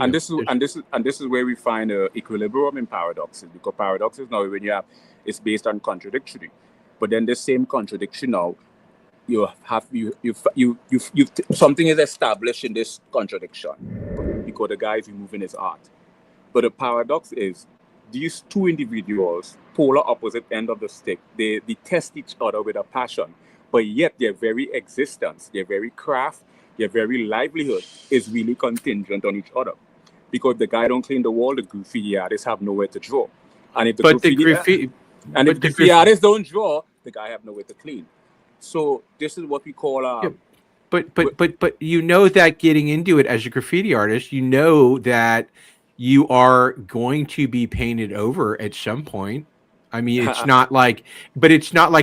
And this is where we find equilibrium in paradoxes, because paradoxes now, when you have, it's based on contradictory, but then the same contradiction now, something is established in this contradiction because the guy is removing his art. But the paradox is these two individuals, polar opposite end of the stick, they test each other with a passion, but yet their very existence, their very craft, their very livelihood is really contingent on each other. Because the guy don't clean the wall, the graffiti artists have nowhere to draw. And if the graffiti artists don't draw, the guy have nowhere to clean. So this is what we call But you know that getting into it as a graffiti artist, you know that you are going to be painted over at some point. I mean, it's not like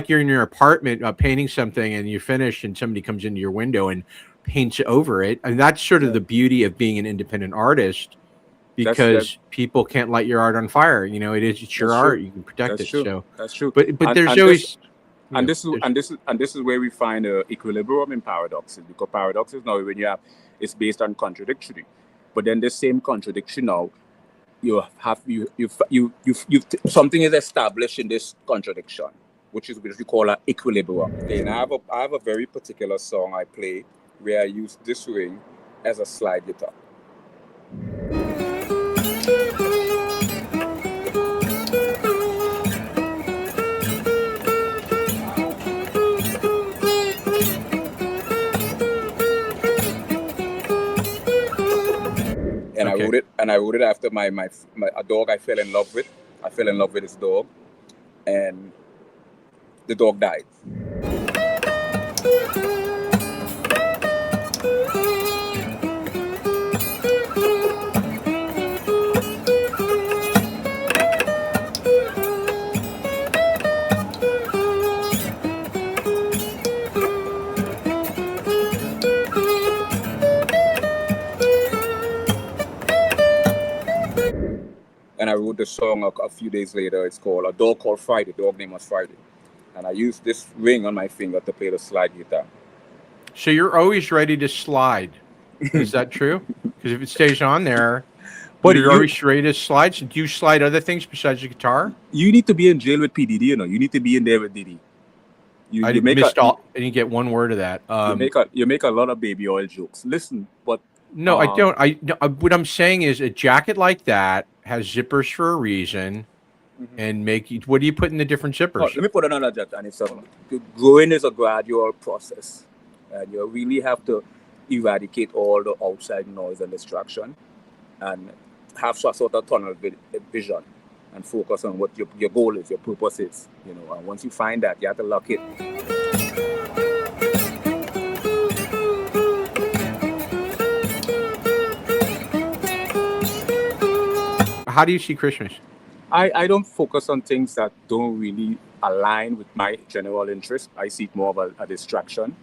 you're in your apartment painting something and you finish and somebody comes into your window and paints over it. And that's sort of the beauty of being an independent artist, because people can't light your art on fire. You know, it's your art. You can protect it. So that's true. But there's always. And this is where we find equilibrium in paradoxes, because paradoxes now, when you have, it's based on contradictory, but then the same contradiction now, something is established in this contradiction, which we call an equilibrium. And I have a very particular song I play where I use this ring as a slide guitar. And I wrote it after a dog I fell in love with. I fell in love with this dog, and the dog died. And I wrote the song a few days later. It's called A Dog Called Friday. The dog name was Friday. And I used this ring on my finger to play the slide guitar. So you're always ready to slide. Is that true? Because if it stays on there, but you're always ready to slide. So do you slide other things besides the guitar? You need to be in jail with PDD, you know. You need to be in there with Diddy. I didn't get one word of that. You make a lot of baby oil jokes. Listen, but... No, I don't. What I'm saying is a jacket like that has zippers for a reason, and what do you put in the different zippers? Let me put another jacket, and it's growing is a gradual process, and you really have to eradicate all the outside noise and distraction, and have some sort of tunnel vision, and focus on what your goal is, your purpose is, you know. And once you find that, you have to lock it. How do you see Christmas? I don't focus on things that don't really align with my general interest. I see it more of a distraction.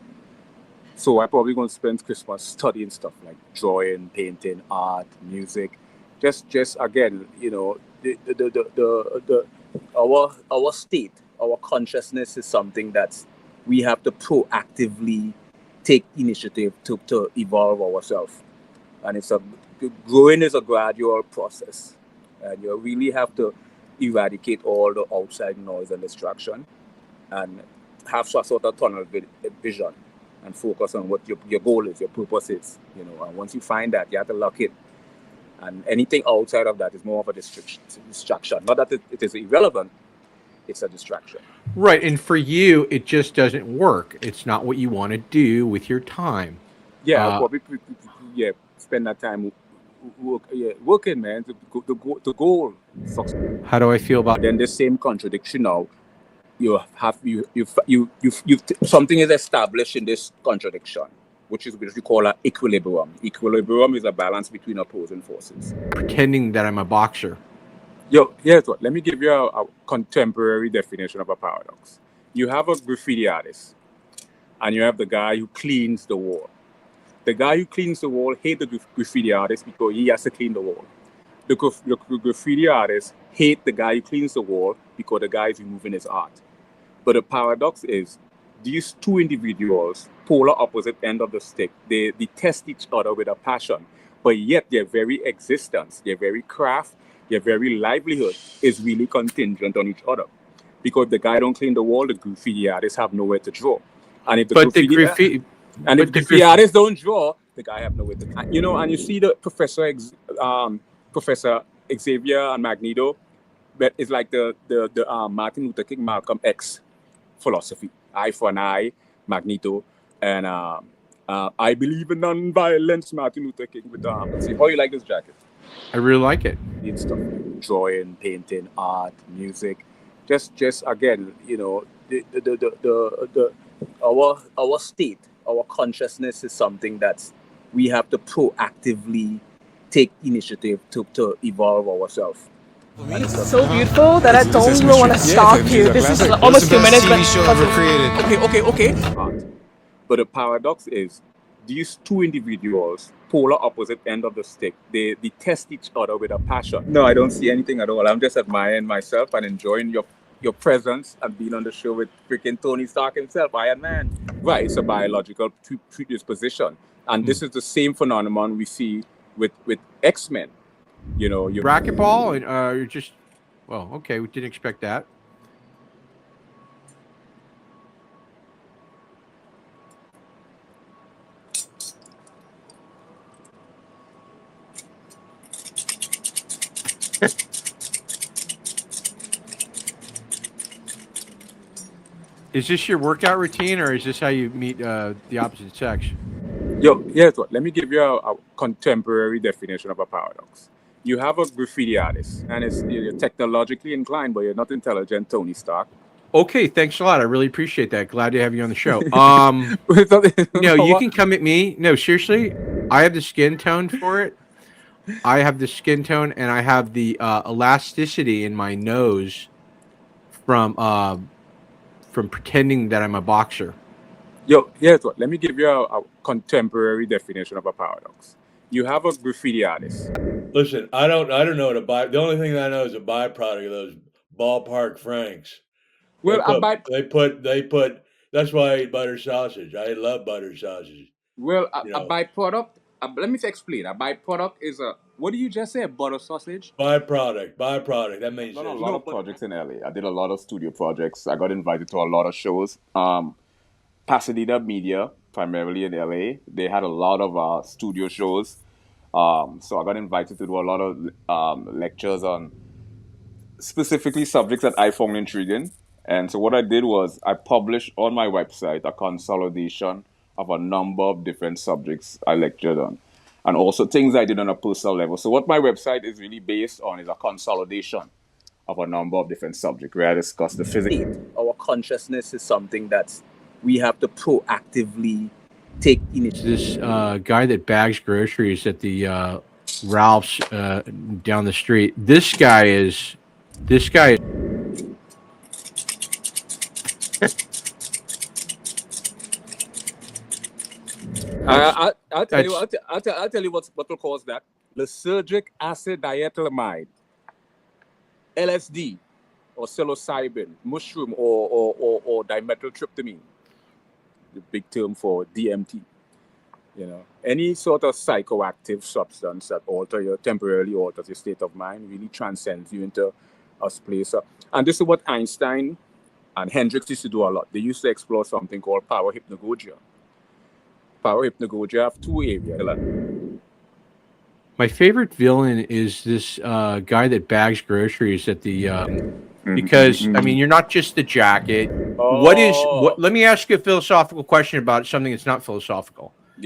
So I'm probably going to spend Christmas studying stuff like drawing, painting, art, music. Just again, you know, our state, our consciousness is something that we have to proactively take initiative to evolve ourselves. And growing is a gradual process. And you really have to eradicate all the outside noise and distraction, and have some sort of tunnel vision, and focus on what your goal is, your purpose is, you know. And once you find that, you have to lock it. And anything outside of that is more of a distraction. Not that it is irrelevant, it's a distraction. Right, and for you, it just doesn't work. It's not what you want to do with your time. Yeah, spend that time working, man. The goal. How do I feel about? Then the same contradiction now. Something is established in this contradiction, which we call an equilibrium. Equilibrium is a balance between opposing forces. Pretending that I'm a boxer. Here's what. Let me give you a contemporary definition of a paradox. You have a graffiti artist, and you have the guy who cleans the wall. The guy who cleans the wall hates the graffiti artist because he has to clean the wall. The graffiti artist hates the guy who cleans the wall because the guy is removing his art. But the paradox is these two individuals, polar opposite end of the stick, they test each other with a passion, but yet their very existence, their very craft, their very livelihood is really contingent on each other. Because the guy don't clean the wall, the graffiti artists have nowhere to draw. And if the graffiti artists don't draw, the guy have nowhere to, you know. And you see the Professor Xavier and Magneto, but it's like the Martin Luther King, Malcolm X philosophy. Eye for an eye, Magneto, and I believe in non-violence, Martin Luther King. With let's see, how you like this jacket? I really like it. Need stuff, drawing, painting, art, music. Just again, you know, our state, our consciousness is something that we have to proactively take initiative to evolve ourselves. It's so beautiful that I don't even want to stop you. This is almost 2 minutes, but okay. But the paradox is, these two individuals, polar opposite end of the stick, they test each other with a passion. No, I don't see anything at all. I'm just admiring myself and enjoying your presence and being on the show with freaking Tony Stark himself, Iron Man. Right, it's a biological predisposition. And this is the same phenomenon we see with X-Men. You know, racquetball, and you're just, well, okay, we didn't expect that. Is this your workout routine, or is this how you meet the opposite sex? Yo, here's what. Let me give you a contemporary definition of a paradox. You have a graffiti artist, and you're technologically inclined, but you're not intelligent, Tony Stark. Okay, thanks a lot. I really appreciate that. Glad to have you on the show. No, you can come at me. No, seriously, I have the skin tone for it. I have the skin tone, and I have the elasticity in my nose from pretending that I'm a boxer. Yo, here's what. Let me give you a contemporary definition of a paradox. You have a graffiti artist. Listen, I don't know what the only thing that I know is a byproduct of those ballpark Franks. Well, they put. That's why I eat butter sausage. I love butter sausage. Well, a byproduct. Let me explain. A byproduct is a. What do you just say? A butter sausage? Byproduct. That means. I've done a lot of projects in LA. I did a lot of studio projects. I got invited to a lot of shows. Pasadena Media, primarily in LA, they had a lot of studio shows. So I got invited to do a lot of lectures on specifically subjects that I found intriguing. And so what I did was I published on my website a consolidation of a number of different subjects I lectured on, and also things I did on a personal level. So what my website is really based on is a consolidation of a number of different subjects where I discuss the physics. Our consciousness is something that we have to proactively take initiative. This guy that bags groceries at the Ralph's down the street. This guy is. I'll tell you what will cause that. Lysergic acid diethylamide, LSD, or psilocybin, mushroom, or dimethyltryptamine, the big term for DMT. You know, any sort of psychoactive substance that temporarily alters your state of mind really transcends you into a place. And this is what Einstein and Hendricks used to do a lot. They used to explore something called power hypnagogia. Power hypnagogia have two areas. My favorite villain is this guy that bags groceries at the because I mean, you're not just the jacket. Let me ask you a philosophical question about something that's not philosophical.